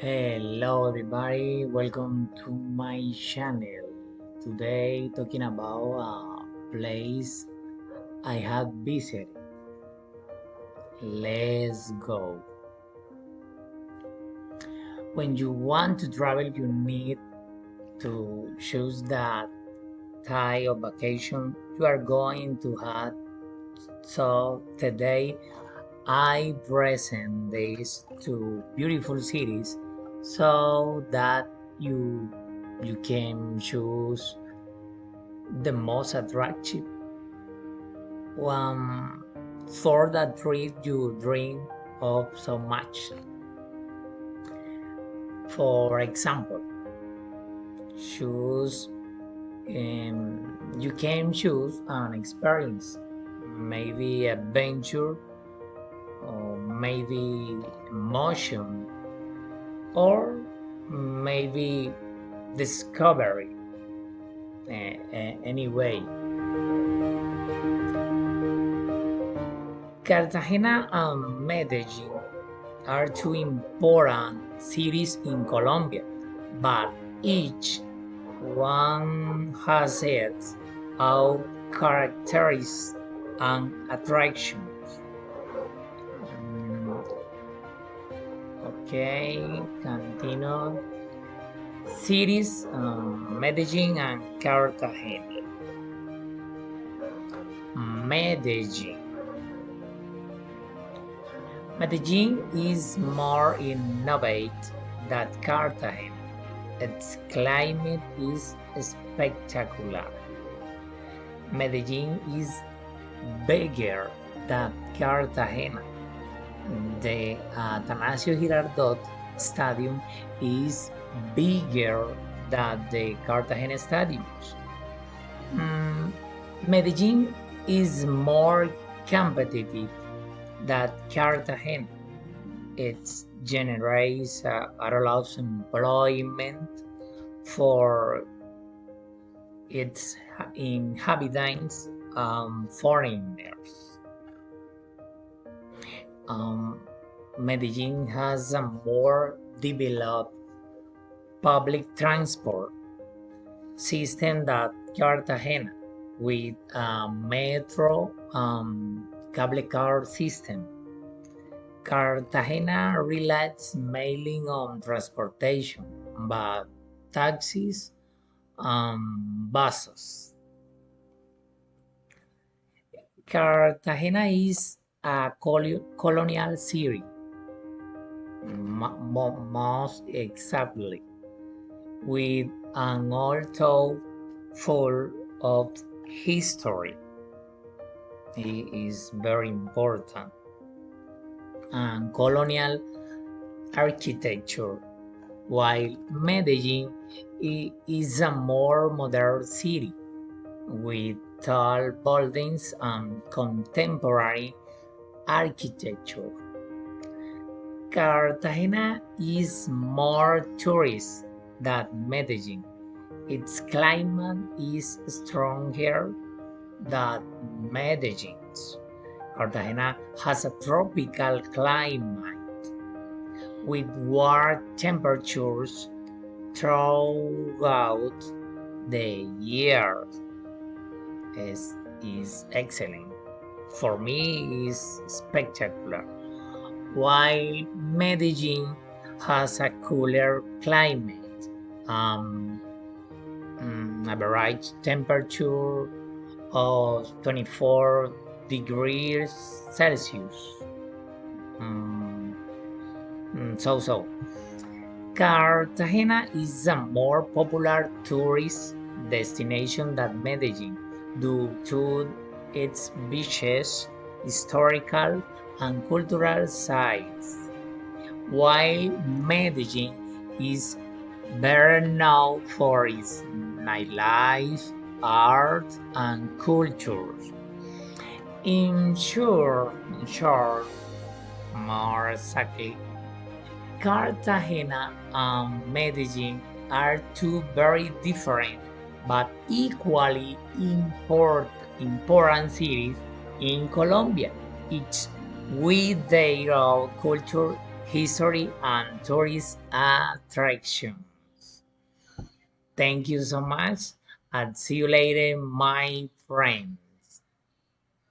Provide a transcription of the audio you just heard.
Hello everybody, welcome to my channel. Today talking about a place I have visited. Let's go. When you want to travel, you need to choose that type of vacation you are going to have. So today I present these two beautiful cities so that you you can choose the most attractive one for that trip you dream of so much. For example, choose you can choose an experience, maybe adventure, or maybe emotion, or maybe discovery. Anyway, Cartagena and Medellin are two important cities in Colombia, but each one has its own characteristics and attractions. Mm, okay, continue. Cities Medellin and Cartagena. Medellin. Medellin is more innovative than Cartagena. Its climate is spectacular. Medellin is bigger than Cartagena. The Atanasio Girardot Stadium is bigger than the Cartagena stadiums. Mm, Medellin is more competitive than Cartagena. It generates a lot of employment for its inhabitants and foreigners. Um, Medellin has a more developed public transport system than Cartagena, with a metro cable car system. Cartagena relies mainly on transportation, but taxis and buses. Cartagena is a colonial city, most exactly, with an old town full of history. It is very important, and colonial architecture, while Medellin is a more modern city with tall buildings and contemporary architecture. Cartagena is more tourist than Medellin. Its climate is stronger than Medellin's. Cartagena has a tropical climate with warm temperatures throughout the year. Is excellent. For me, is spectacular. While Medellin has a cooler climate, um, average temperature of 24 degrees Celsius. Mm, so. Cartagena is a more popular tourist destination than Medellin due to its beaches, historical and cultural sites, while Medellin is better known for its nightlife, art, and culture. In short, more exactly, Cartagena and Medellin are two very different but equally important cities in Colombia, each with their own culture, history, and tourist attractions. Thank you so much, and see you later, my friend.